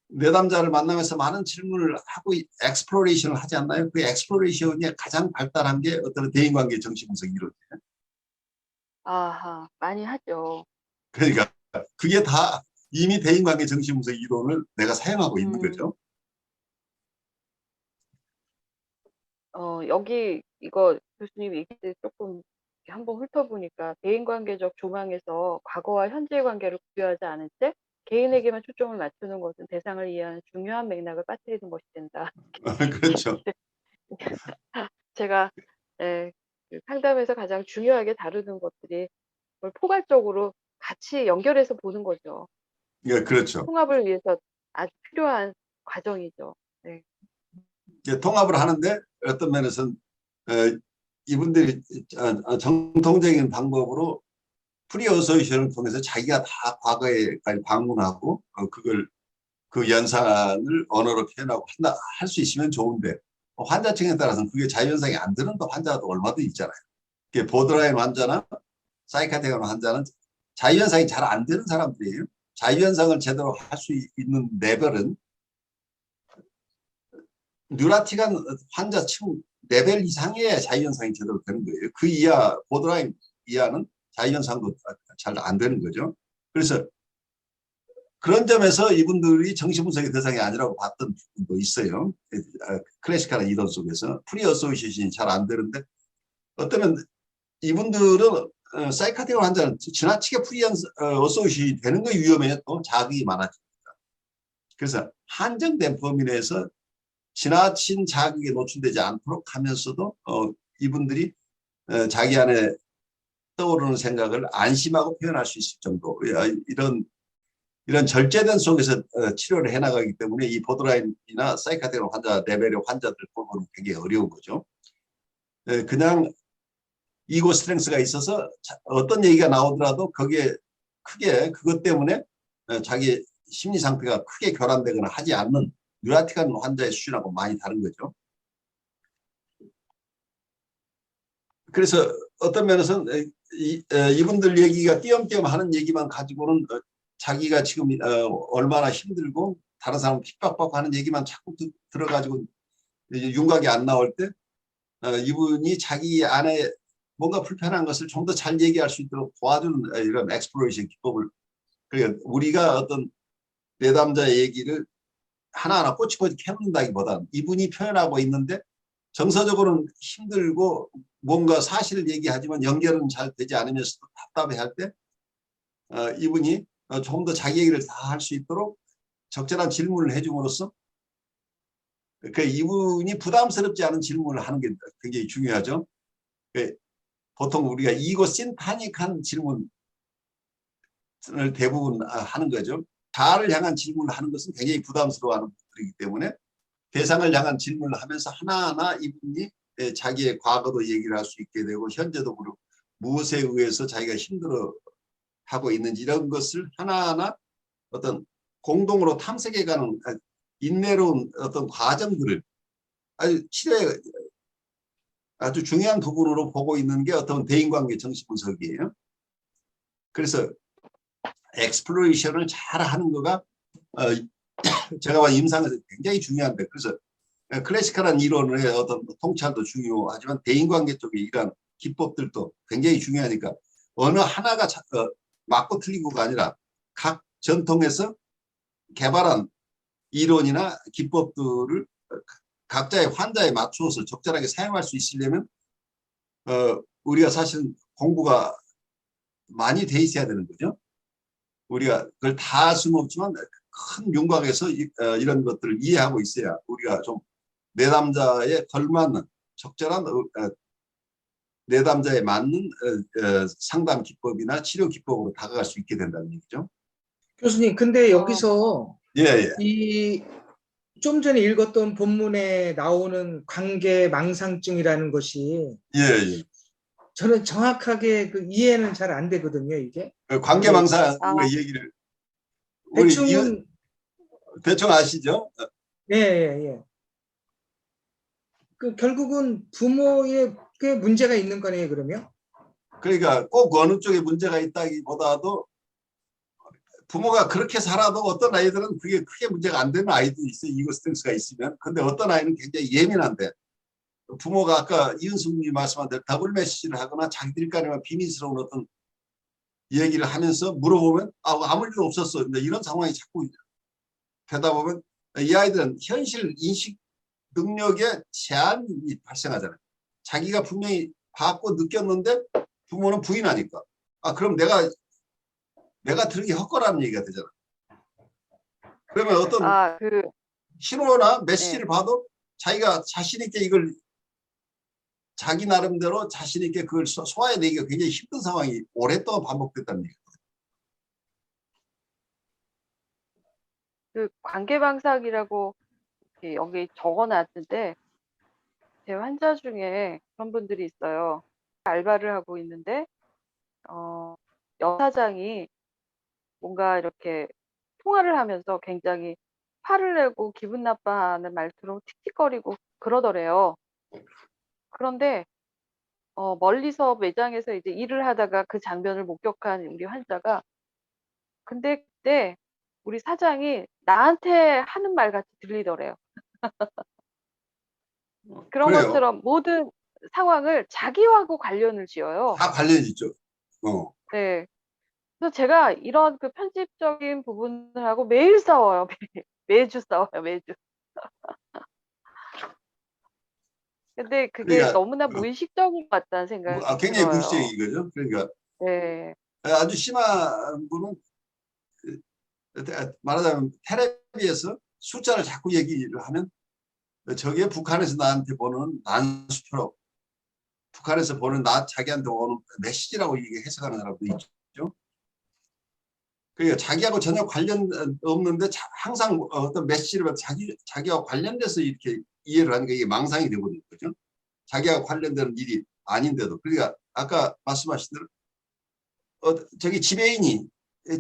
내담자를 만나면서 많은 질문을 하고 엑스플로레이션을 하지 않나요? 그 엑스플로레이션이 가장 발달한 게 어떤 대인관계 정신분석 이론이에요. 아하, 많이 하죠. 그러니까 그게 다 이미 대인관계 정신분석 이론을 내가 사용하고 있는 음, 거죠. 여기 이거 교수님 얘기 때 조금 한번 훑어보니까 대인관계적 조망에서 과거와 현재의 관계를 구별하지 않은 채 개인에게만 초점을 맞추는 것은 대상을 이해하는 중요한 맥락을 빠뜨리는 것이 된다. 그렇죠. 제가 그 상담에서 가장 중요하게 다루는 것들이 그걸 포괄적으로 같이 연결해서 보는 거죠. 예, 그렇죠. 통합을 위해서 아주 필요한 과정이죠. 네. 통합을 하는데 어떤 면에서는 이분들이 정통적인 방법으로 프리어소이션을 통해서 자기가 다 과거에까지 방문하고 그걸 그 연상을 언어로 표현하고 할 수 있으면 좋은데 환자층에 따라서는 그게 자유현상이 안 되는 환자도 얼마든지 있잖아요. 보드라인 환자나 사이카테한 환자는 자유현상이 잘 안 되는 사람들이에요. 자유현상을 제대로 할 수 있는 레벨은 뉴라틱한 환자층 레벨 이상의 자유현상이 제대로 되는 거예요. 그 이하, 보드라인 이하는 자유현상도 잘 안 되는 거죠. 그래서 그런 점에서 이분들이 정신분석의 대상이 아니라고 봤던 부분도 있어요. 클래시컬한 이론 속에서 프리 어소시에이션이 잘 안 되는데 어쩌면 이분들은 사이카틱 환자는 지나치게 프리 어소시에이션이 되는 거 위험해요. 또 자극이 많아집니다. 그래서 한정된 범위 내에서 지나친 자극에 노출되지 않도록 하면서도 이분들이 자기 안에 떠오르는 생각을 안심하고 표현할 수 있을 정도 이런 절제된 속에서 치료를 해나가기 때문에 이 보더라인이나 사이카틱 환자 레벨의 환자들 보고는 굉장히 어려운 거죠. 그냥 이고 스트렝스가 있어서 어떤 얘기가 나오더라도 거기에 크게 그것 때문에 자기 심리 상태가 크게 교란되거나 하지 않는 뉴라틱한 환자의 수준하고 많이 다른 거죠. 그래서 어떤 면에서는 이분들 얘기가 띄엄띄엄 하는 얘기만 가지고는 자기가 지금 얼마나 힘들고 다른 사람 핍박받고 하는 얘기만 자꾸 들어가지고 윤곽이 안 나올 때 이분이 자기 안에 뭔가 불편한 것을 좀 더 잘 얘기할 수 있도록 도와주는 이런 엑스플로레이션 기법을 그러니까 우리가 어떤 내담자의 얘기를 하나하나 꼬치꼬치 캐묻는다기보다는 이분이 표현하고 있는데 정서적으로는 힘들고 뭔가 사실을 얘기하지만 연결은 잘 되지 않으면서도 답답해할 때 이분이 조금 더 자기 얘기를 다 할 수 있도록 적절한 질문을 해줌으로써 그 이분이 부담스럽지 않은 질문을 하는 게 굉장히 중요하죠. 보통 우리가 이고 신타닉한 질문을 대부분 하는 거죠. 자아를 향한 질문을 하는 것은 굉장히 부담스러워하는 분들이기 때문에 대상을 향한 질문을 하면서 하나하나 이분이 자기의 과거도 얘기를 할 수 있게 되고 현재도 그렇고 무엇에 의해서 자기가 힘들어하고 있는지 이런 것을 하나하나 어떤 공동으로 탐색해가는 인내로운 어떤 과정들을 치료에 아주 중요한 부분으로 보고 있는 게 어떤 대인관계 정신분석이에요. 그래서 엑스플로레이션을 잘 하는 거가 제가 봐 임상에서 굉장히 중요한데 그래서 클래시컬한 이론의 어떤 통찰도 중요하지만 대인관계 쪽에 이러한 기법들도 굉장히 중요하니까 어느 하나가 맞고 틀리고가 아니라 각 전통에서 개발한 이론이나 기법들을 각자의 환자에 맞추어서 적절하게 사용할 수 있으려면 우리가 사실은 공부가 많이 돼 있어야 되는 거죠. 우리가 그걸 다 할 수는 없지만 큰 윤곽에서 이런 것들을 이해하고 있어야 우리가 좀 내담자에 걸맞는 적절한 내담자에 맞는 상담 기법이나 치료 기법으로 다가갈 수 있게 된다는 얘기죠. 교수님, 근데 여기서 예. 이 좀 전에 읽었던 본문에 나오는 관계망상증이라는 것이 예. 저는 정확하게 그 이해는 잘 안 되거든요, 이게. 관계망상의 얘기를 우리 대충은 대충 아시죠? 예. 그 결국은 부모의 꽤 문제가 있는 거네요, 그러면. 그러니까 꼭 어느 쪽에 문제가 있다기보다도 부모가 그렇게 살아도 어떤 아이들은 그게 크게 문제가 안 되는 아이도 있어요. 이거 스트레스가 있으면. 근데 어떤 아이는 굉장히 예민한데 부모가 아까 이은숙님이 말씀한 대로 더블 메시지를 하거나 자기들간에만 비밀스러운 어떤 얘기를 하면서 물어보면 아무 일도 없었어. 이런 상황이 자꾸 되다 보면 이 아이들은 현실 인식 능력에 제한이 발생하잖아요. 자기가 분명히 봤고 느꼈는데 부모는 부인하니까 그럼 내가 들은 게 헛거라는 얘기가 되잖아. 그러면 어떤 신호나 메시지를 봐도 자기가 자신 있게 이걸 자기 나름대로 자신 있게 그걸 소화해내기가 굉장히 힘든 상황이 오랫동안 반복됐다는 얘기예요. 그 관계방사기라고 여기 적어놨는데 제 환자 중에 그런 분들이 있어요. 알바를 하고 있는데 여사장이 뭔가 이렇게 통화를 하면서 굉장히 화를 내고 기분 나빠하는 말투로 틱틱거리고 그러더래요. 그런데 멀리서 매장에서 이제 일을 하다가 그 장면을 목격한 우리 환자가 근데 그때 우리 사장이 나한테 하는 말 같이 들리더래요. 그런 그래요. 것처럼 모든 상황을 자기하고 관련을 지어요. 다 관련이 있죠. 네. 그래서 제가 이런 그 편집적인 부분하고 매일 싸워요. 매주 싸워요, 매주. 근데 그게 그러니까 너무나 무의식적인 것 같다는 생각이 굉장히 무의식적인 들어요. 거죠. 그러니까 네. 아주 심한 분은 말하자면 텔레비에서 숫자를 자꾸 얘기를 하면 저게 북한에서 나한테 보는 난수표로 북한에서 보는 자기한테 오는 메시지라고 이게 해석하는 사람도 있죠. 그러니까 자기하고 전혀 관련 없는데 항상 어떤 메시지를 자기와 관련돼서 이렇게 이해를 하니까 이게 망상이 되거든요. 그죠? 자기하고 관련되는 일이 아닌데도. 그러니까 아까 말씀하신 대로 저기 지배인이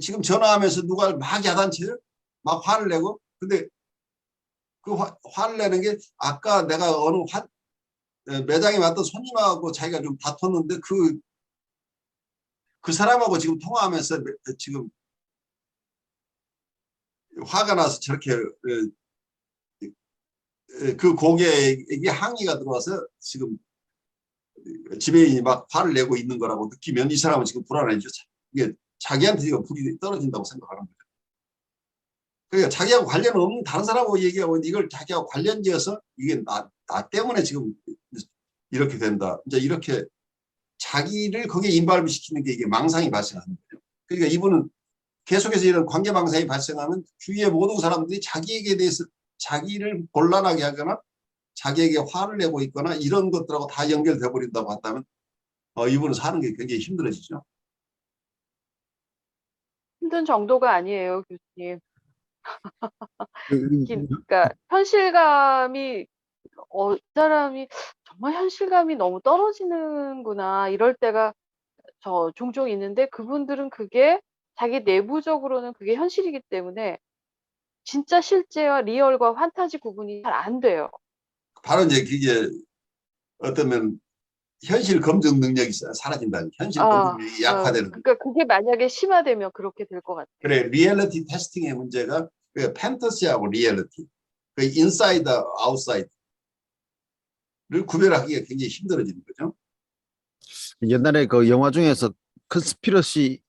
지금 전화하면서 누가 막 야단쳐요? 막 화를 내고. 근데 그 화를 내는 게 아까 내가 어느 매장에 왔던 손님하고 자기가 좀 다퉜는데 그 사람하고 지금 통화하면서 지금 화가 나서 저렇게 그 고객에게 항의가 들어와서 지금 지배인이 막 화를 내고 있는 거라고 느끼면 이 사람은 지금 불안해지죠. 이게 자기한테 이거 불이 떨어진다고 생각하는 거죠. 그러니까 자기하고 관련 없는 다른 사람하고 얘기하고 이걸 자기하고 관련지어서 이게 나 때문에 지금 이렇게 된다. 이제 이렇게 자기를 거기에 인발시키는 게 이게 망상이 발생하는 거예요. 그러니까 이분은 계속해서 이런 관계 망상이 발생하면 주위의 모든 사람들이 자기에게 대해서 자기를 곤란하게 하거나 자기에게 화를 내고 있거나 이런 것들하고 다 연결돼 버린다고 한다면 이분은 사는 게 굉장히 힘들어지죠. 힘든 정도가 아니에요, 교수님. 그- 그러니까 현실감이 이 사람이 정말 현실감이 너무 떨어지는구나 이럴 때가 저 종종 있는데 그분들은 그게 자기 내부적으로는 그게 현실이기 때문에 진짜 실제와 리얼과 판타지 구분이 잘 안 돼요. 바로 이제 그게 어쩌면 현실 검증 능력이 사라진다는 현실 검증 능력이 약화되는 거죠. 그러니까 그게 만약에 심화되면 그렇게 될 것 같아요. 그래 리얼리티 테스팅의 문제가 그 판타지하고 리얼리티 그 인사이드 아웃사이드를 구별하기가 굉장히 힘들어지는 거죠. 옛날에 그 영화 중에서 컨스피러시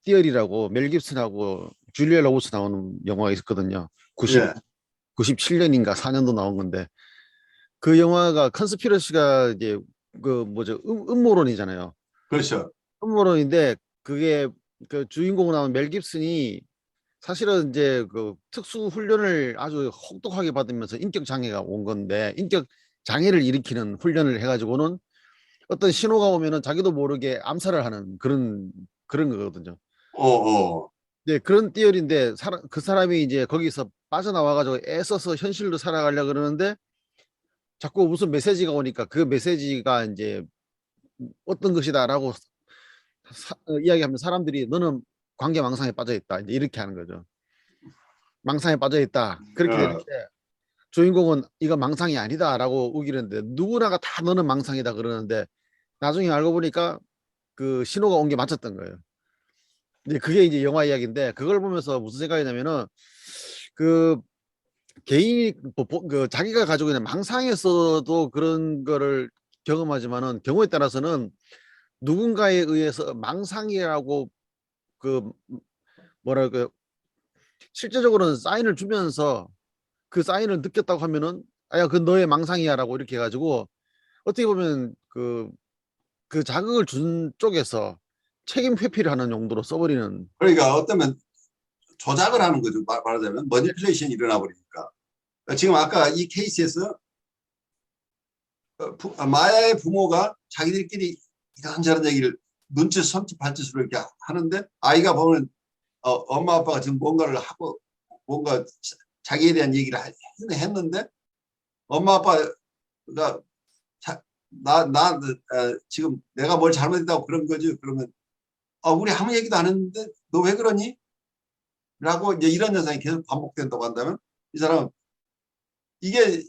티어리라고 멜 깁슨하고 줄리아 로버츠 나오는 영화가 있었거든요. 예. 97년인가 4년도 나온 건데 그 영화가 컨스피러시가 이제 그 뭐죠 음모론이잖아요. 그렇죠. 음모론인데 그게 그 주인공 나온 멜 깁슨이 사실은 이제 그 특수 훈련을 아주 혹독하게 받으면서 인격 장애가 온 건데 인격 장애를 일으키는 훈련을 해가지고는 어떤 신호가 오면은 자기도 모르게 암살을 하는 그런 거거든요. 어, 어. 네, 그런 띠열인데 그 사람이 이제 거기서 빠져나와가지고 애써서 현실로 살아가려 그러는데 자꾸 무슨 메시지가 오니까 그 메시지가 이제 어떤 것이다라고 이야기하면 사람들이 너는 관계 망상에 빠져 있다 이제 이렇게 하는 거죠. 망상에 빠져 있다 그렇게 되는데 주인공은 이거 망상이 아니다라고 우기는데 누구나가 다 너는 망상이다 그러는데 나중에 알고 보니까 그 신호가 온 게 맞췄던 거예요. 이제 그게 이제 영화 이야기인데 그걸 보면서 무슨 생각이냐면은 그 개인이 그 자기가 가지고 있는 망상에서도 그런 거를 경험하지만은 경우에 따라서는 누군가에 의해서 망상이라고 그 뭐랄까 실제적으로는 사인을 주면서 그 사인을 느꼈다고 하면은 아야 그 너의 망상이야라고 이렇게 해가지고 어떻게 보면 그 자극을 준 쪽에서 책임 회피를 하는 용도로 써버리는. 그러니까 어쩌면 조작을 하는 거죠. 말하자면 머니플레이션이 일어나 버리니까. 지금 아까 이 케이스에서 마야의 부모가 자기들끼리 이런저런 얘기를 눈치 손짓 발짓으로 이렇게 하는데 아이가 보면 엄마 아빠가 지금 뭔가를 하고 뭔가 자기에 대한 얘기를 했는데 엄마 아빠가 지금 내가 뭘 잘못했다고 그런 거지. 그러면 우리 아무 얘기도 안 했는데 너 왜 그러니? 라고 이제 이런 현상이 계속 반복된다고 한다면 이 사람은 이게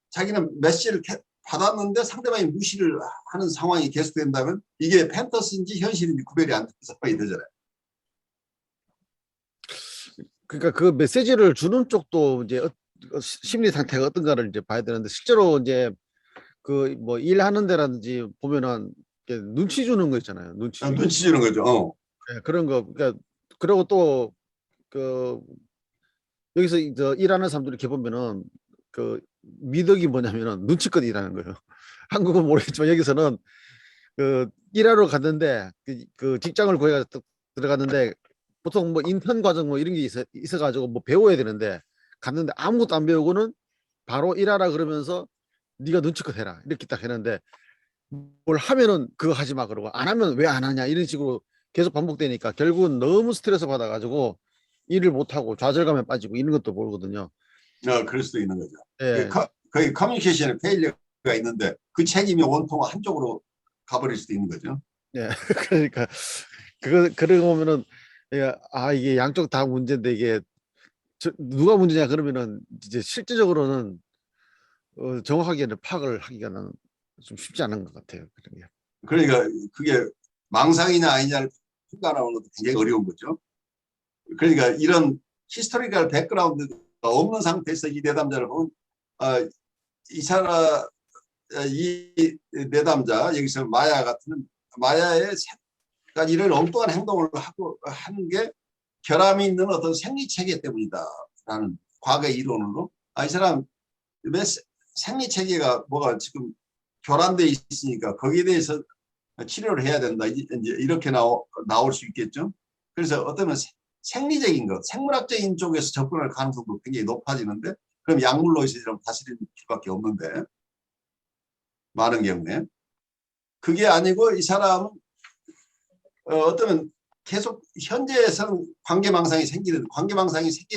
자기는 메시지를 받았는데 상대방이 무시를 하는 상황이 계속된다면 이게 판타지인지 현실인지 구별이 안 되는 상황이 되잖아요. 그러니까 그 메시지를 주는 쪽도 이제 심리 상태가 어떤가를 이제 봐야 되는데 실제로 이제 그 뭐 일하는 데라든지 보면은 이렇게 눈치 주는 거 있잖아요. 눈치. 눈치 주는 거죠. 예, 그런 거. 그러니까 그리고 또 그 여기서 저 일하는 사람들 이렇게 보면은 그 미덕이 뭐냐면은 눈치껏 일하는 거예요. 한국은 모르겠지만 여기서는 그 일하러 갔는데 그 직장을 구해 들어갔는데 보통 뭐 인턴 과정 뭐 이런 게 있어가지고 뭐 배워야 되는데 갔는데 아무것도 안 배우고는 바로 일하라 그러면서 네가 눈치껏 해라 이렇게 딱 했는데 뭘 하면은 그거 하지 마 그러고 안 하면 왜 안 하냐 이런 식으로 계속 반복되니까 결국은 너무 스트레스 받아가지고 일을 못하고 좌절감에 빠지고 이런 것도 모르거든요. 그럴 수도 있는 거죠. 예. 거기 커뮤니케이션에 페일리어가 있는데 그 책임이 온통 한쪽으로 가버릴 수도 있는 거죠. 예. 그러니까 그러고 보면은 이게 양쪽 다 문제인데 이게 누가 문제냐 그러면은 이제 실질적으로는 정확하게는 파악을 하기가는 좀 쉽지 않은 것 같아요. 그런 게. 그러니까 그게 망상이냐 아니냐를 판단하는 것도 굉장히 어려운 거죠. 그러니까 이런 히스토리컬 백그라운드가 없는 상태에서 이 내담자를 보면 이 내담자 여기서 마야 같은 마야의 이런 엉뚱한 행동을 하고 하는 게 결함이 있는 어떤 생리 체계 때문이다라는 과거의 이론으로 이 사람 왜 생리 체계가 뭐가 지금 교란돼 있으니까 거기에 대해서 치료를 해야 된다 이제 이렇게 나올 수 있겠죠. 그래서 어떤 생리적인 것, 생물학적인 쪽에서 접근할 가능성도 굉장히 높아지는데 그럼 약물로 의사처럼 다스리는 수밖에 없는데 많은 경우에 그게 아니고 이 사람은 어쩌면 계속 현재에서는 관계망상이 생기는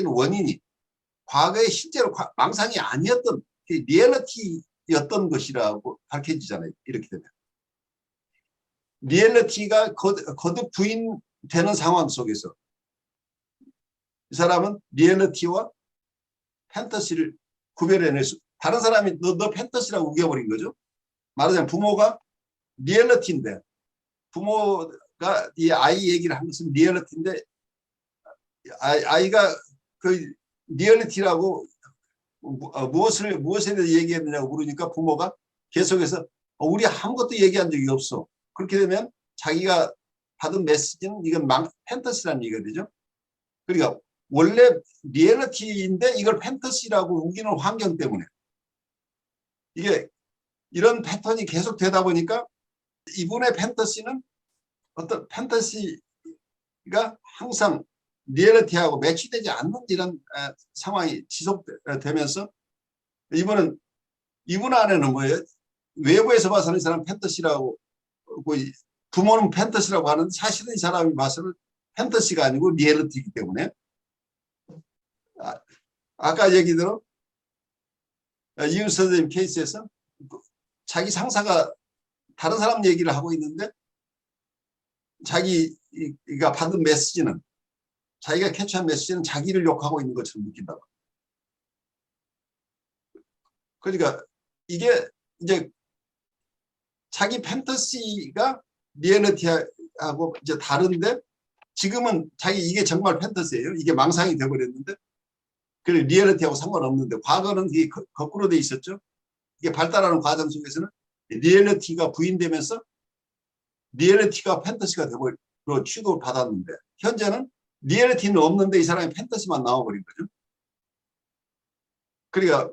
원인이 과거에 실제로 망상이 아니었던 리얼리티였던 것이라고 밝혀지잖아요. 이렇게 되면 리얼리티가 거듭 부인되는 상황 속에서 이 사람은 리얼리티와 판타시를 구별해낼 수 다른 사람이 너 판타시라고 우겨버린 거죠. 말하자면 부모가 리얼리티인데 부모가 이 아이 얘기를 한 것은 리얼리티인데 아이가 그 리얼리티라고 무엇에 대해 얘기했느냐고 물으니까 부모가 계속해서 우리 아무것도 얘기한 적이 없어. 그렇게 되면 자기가 받은 메시지는 이건 판타시라는 얘기가 되죠. 그러니까 원래 리얼리티인데 이걸 판타시라고 우기는 환경 때문에 이게 이런 패턴이 계속 되다 보니까 이분의 판타시는 어떤 판타시가 항상 리얼리티하고 매치되지 않는 이런 상황이 지속되면서 이분 안에는 뭐예요? 외부에서 봐서는 이 사람 판타시라고 부모는 판타시라고 하는데 사실은 이 사람이 봐서는 판타시가 아니고 리얼리티이기 때문에 아까 얘기대로 이윤 선생님 케이스에서 자기 상사가 다른 사람 얘기를 하고 있는데 자기가 받은 메시지는 자기가 캐치한 메시지는 자기를 욕하고 있는 것처럼 느낀다고. 그러니까 이게 이제 자기 판타시가 리얼리티하고 이제 다른데 지금은 이게 정말 판타시예요. 이게 망상이 되어버렸는데 그래 리얼리티하고 상관없는데 과거는 이게 거꾸로 돼 있었죠. 이게 발달하는 과정 속에서는 리얼리티가 부인되면서 리얼리티가 판타시가 되고 취급을 받았는데 현재는 리얼리티는 없는데 이 사람이 판타시만 나와버린 거죠. 그러니까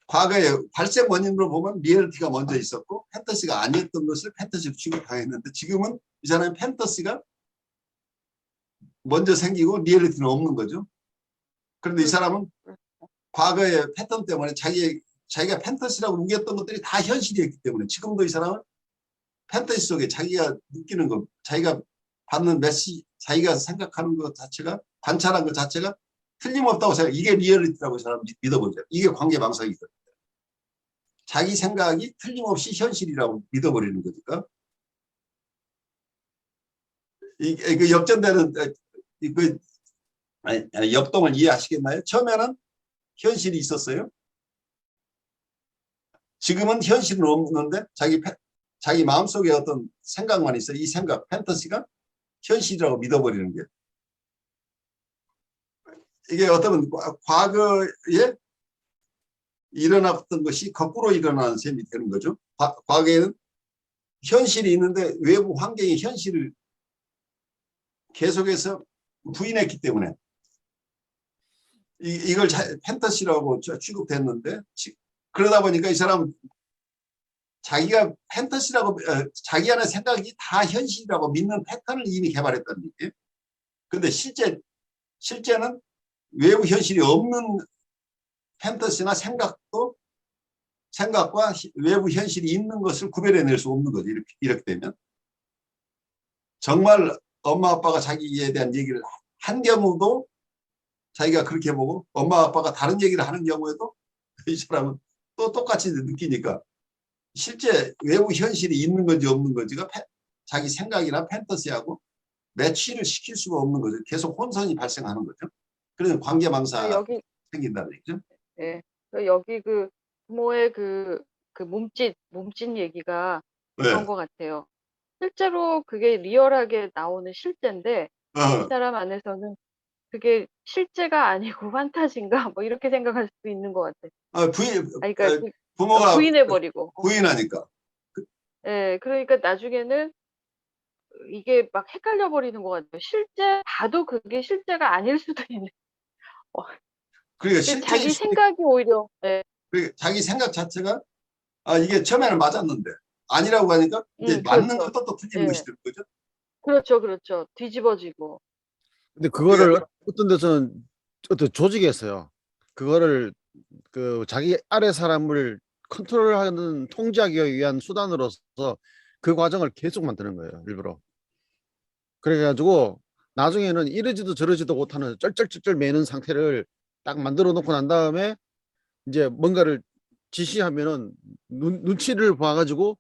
과거에 발생 원인으로 보면 리얼리티가 먼저 있었고 판타시가 아니었던 것을 판타시로 취급당했는데 지금은 이 사람이 판타시가 먼저 생기고 리얼리티는 없는 거죠. 그런데 이 사람은 과거의 패턴 때문에 자기가 판타시라고 우겼던 것들이 다 현실이었기 때문에 지금도 이 사람은 판타시 속에 자기가 느끼는 것, 자기가 받는 메시지, 자기가 생각하는 것 자체가 관찰한 것 자체가 틀림없다고 생각. 이게 리얼리티라고 이 사람 믿어보죠. 이게 관계망상이거든요. 자기 생각이 틀림없이 현실이라고 믿어버리는 거니까. 그 역전되는 역동을 이해하시겠나요? 처음에는 현실이 있었어요. 지금은 현실은 없는데 자기 마음속에 어떤 생각만 있어. 이 생각, 판타시가 현실이라고 믿어버리는 게. 이게 어떤 과거에 일어났던 것이 거꾸로 일어나는 셈이 되는 거죠. 과거에는 현실이 있는데 외부 환경이 현실을 계속해서 부인했기 때문에 이걸 판타시라고 취급됐는데 그러다 보니까 이 사람은 자기가 판타시라고 자기 안에 생각이 다 현실이라고 믿는 패턴을 이미 개발했다는 얘기예요. 근데 실제는 외부 현실이 없는 판타시나 생각과 외부 현실이 있는 것을 구별해낼 수 없는 거죠. 이렇게 되면 정말 엄마 아빠가 자기에 대한 얘기를 한 경우도 자기가 그렇게 보고 엄마 아빠가 다른 얘기를 하는 경우에도 이 사람은 또 똑같이 느끼니까 실제 외부 현실이 있는 건지 없는 건지가 자기 생각이나 판타시하고 매치를 시킬 수가 없는 거죠. 계속 혼선이 발생하는 거죠. 그래서 관계망사가 여기 생긴다는 얘기죠. 예. 여기 그 부모의 그 몸짓 얘기가 그런 네. 것 같아요. 실제로 그게 리얼하게 나오는 실제인데 이 사람 안에서는 그게 실제가 아니고 판타지인가 뭐 이렇게 생각할 수도 있는 것 같아요. 아니 그러니까 부모가 부인해 버리고. 부인하니까. 예. 그러니까 나중에는 이게 막 헷갈려 버리는 것 같아요. 실제 봐도 그게 실제가 아닐 수도 있는. 그러니까 자기 생각이 오히려 예. 자기 생각 자체가 이게 처음에는 맞았는데 아니라고 하니까 이제 맞는 그렇죠. 것도 또 틀리는 예. 것이 되는 거죠. 그렇죠. 뒤집어지고. 근데 그거를 어떤 데서는 어떤 조직에서요. 그거를 그 자기 아래 사람을 컨트롤하는 통제하기 위한 수단으로서 그 과정을 계속 만드는 거예요. 일부러. 그래가지고 나중에는 이러지도 저러지도 못하는 쩔쩔쩔쩔 매는 상태를 딱 만들어 놓고 난 다음에 이제 뭔가를 지시하면은 눈치를 봐가지고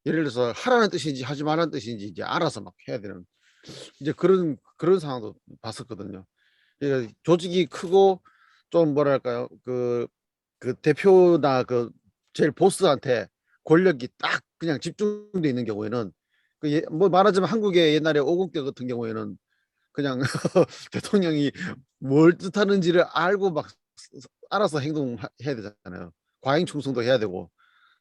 예를 들어서 하라는 뜻인지 하지 말라는 뜻인지 이제 알아서 막 해야 되는 이제 그런 상황도 봤었거든요. 그러니까 조직이 크고 좀 뭐랄까요 그 대표나 그 제일 보스한테 권력이 딱 그냥 집중돼 있는 경우에는 뭐 말하자면 한국의 옛날에 오공때 같은 경우에는 그냥 대통령이 뭘 뜻하는지를 알고 막 알아서 행동해야 되잖아요. 과잉 충성도 해야 되고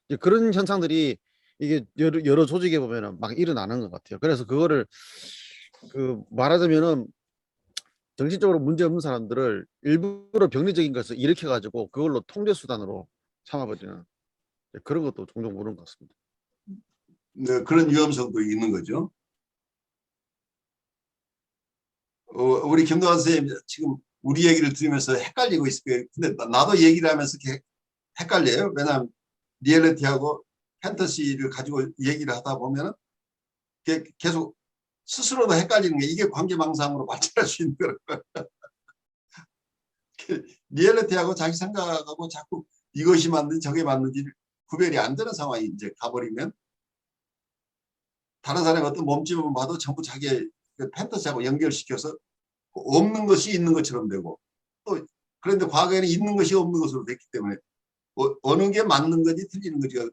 이제 그런 현상들이 이게 여러 조직에 보면은 막 일어나는 것 같아요. 그래서 그거를 그 말하자면은 정신적으로 문제 없는 사람들을 일부러 병리적인 것을 일으켜 가지고 그걸로 통제 수단으로 삼아버리는 그런 것도 종종 보는 것 같습니다. 네, 그런 위험성도 있는 거죠. 우리 김동완 선생님 지금 우리 얘기를 들으면서 헷갈리고 있을 거예요. 근데 나도 얘기를 하면서 헷갈려요. 왜냐하면 리얼리티하고 판타시를 가지고 얘기를 하다 보면은 계속 스스로도 헷갈리는 게 이게 관계망상으로 발전할 수 있는 거예요. 리얼리티하고 자기 생각하고 자꾸 이것이 맞는지 저게 맞는지 구별이 안 되는 상황이 이제 가버리면 다른 사람의 어떤 몸집을 봐도 전부 자기의 판타지하고 연결시켜서 없는 것이 있는 것처럼 되고 또 그런데 과거에는 있는 것이 없는 것으로 됐기 때문에 어느 게 맞는 건지 틀리는 건지가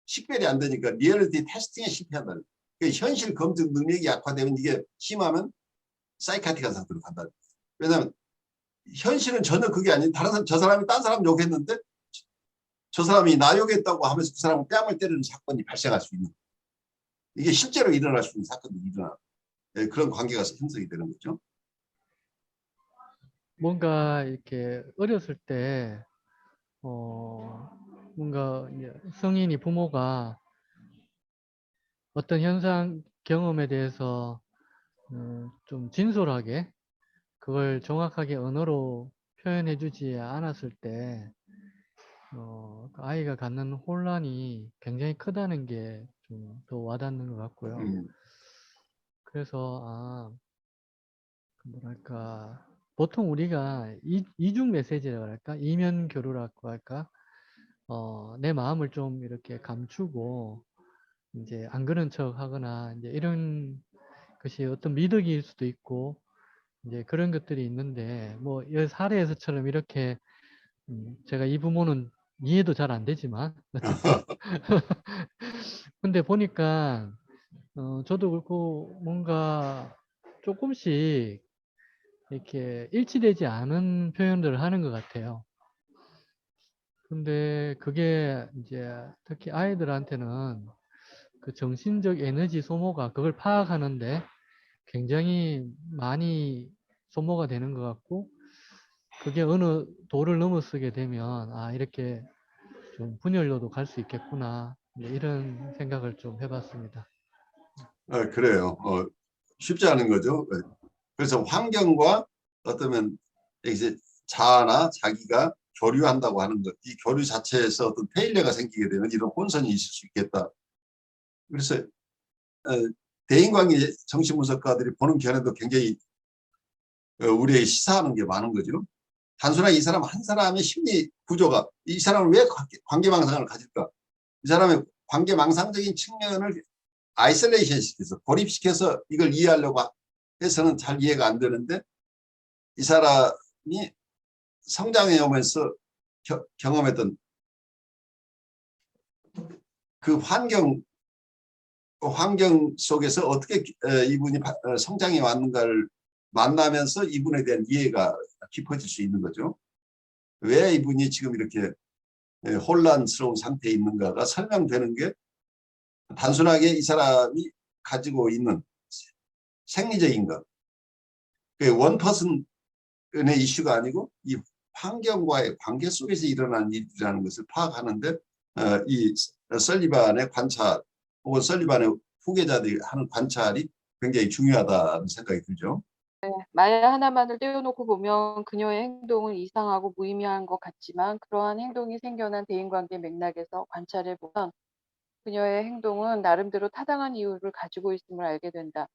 식별이 안 되니까 리얼리티 테스팅에 실패한다는 거예요. 그러니까 현실 검증 능력이 약화되면 이게 심하면 사이카틱한 상태로 간다. 왜냐하면 현실은 전혀 그게 아닌 다른 사람 저 사람이 딴 사람 욕했는데 저 사람이 나 욕했다고 하면서 그 사람을 뺨을 때리는 사건이 발생할 수 있는 이게 실제로 일어날 수 있는 사건이 일어나 그런 관계가 형성이 되는 거죠. 뭔가 이렇게 어렸을 때 뭔가 이제 성인이 부모가 어떤 현상 경험에 대해서 좀 진솔하게 그걸 정확하게 언어로 표현해 주지 않았을 때 그 아이가 갖는 혼란이 굉장히 크다는 게 좀 더 와닿는 것 같고요. 그래서 뭐랄까 보통 우리가 이중 메시지라고 할까 이면 교류라고 할까 내 마음을 좀 이렇게 감추고 이제 안 그런 척 하거나 이제 이런 것이 어떤 미덕일 수도 있고 이제 그런 것들이 있는데 뭐 이 사례에서처럼 이렇게 제가 이 부모는 이해도 잘 안 되지만 어쨌든 근데 보니까 저도 그렇고 뭔가 조금씩 이렇게 일치되지 않은 표현들을 하는 것 같아요. 근데 그게 이제 특히 아이들한테는 그 정신적 에너지 소모가 그걸 파악하는데 굉장히 많이 소모가 되는 것 같고, 그게 어느 도를 넘어서게 되면 아 이렇게 좀 분열로도 갈 수 있겠구나, 이런 생각을 좀 해봤습니다. 그래요. 쉽지 않은 거죠. 그래서 환경과 어떠면 이제 자아나 자기가 교류한다고 하는 것, 이 교류 자체에서 어떤 페일러가 생기게 되면 이런 혼선이 있을 수 있겠다. 그래서 대인관계 정신분석가들이 보는 견해도 굉장히 우리에게 시사하는 게 많은 거죠. 단순하게 이 사람 한 사람의 심리 구조가 이 사람은 왜 관계망상을 가질까? 이 사람의 관계망상적인 측면을 아이솔레이션 시켜서 고립시켜서 이걸 이해하려고 해서는 잘 이해가 안 되는데, 이 사람이 성장해 오면서 경험했던 그 환경 속에서 어떻게 이분이 성장해 왔는가를 만나면서 이분에 대한 이해가 깊어질 수 있는 거죠. 왜 이분이 지금 이렇게 혼란스러운 상태에 있는가가 설명되는 게 단순하게 이 사람이 가지고 있는 생리적인 것, 원퍼슨의 이슈가 아니고 이 환경과의 관계 속에서 일어나는 일이라는 것을 파악하는데 이 설리반의 관찰 혹은 설리반의 후계자들이 하는 관찰이 굉장히 중요하다는 생각이 들죠. 마야 하나만을 떼어놓고 보면 그녀의 행동은 이상하고 무의미한 것 같지만, 그러한 행동이 생겨난 대인관계 맥락에서 관찰해 보면 그녀의 행동은 나름대로 타당한 이유를 가지고 있음을 알게 된다.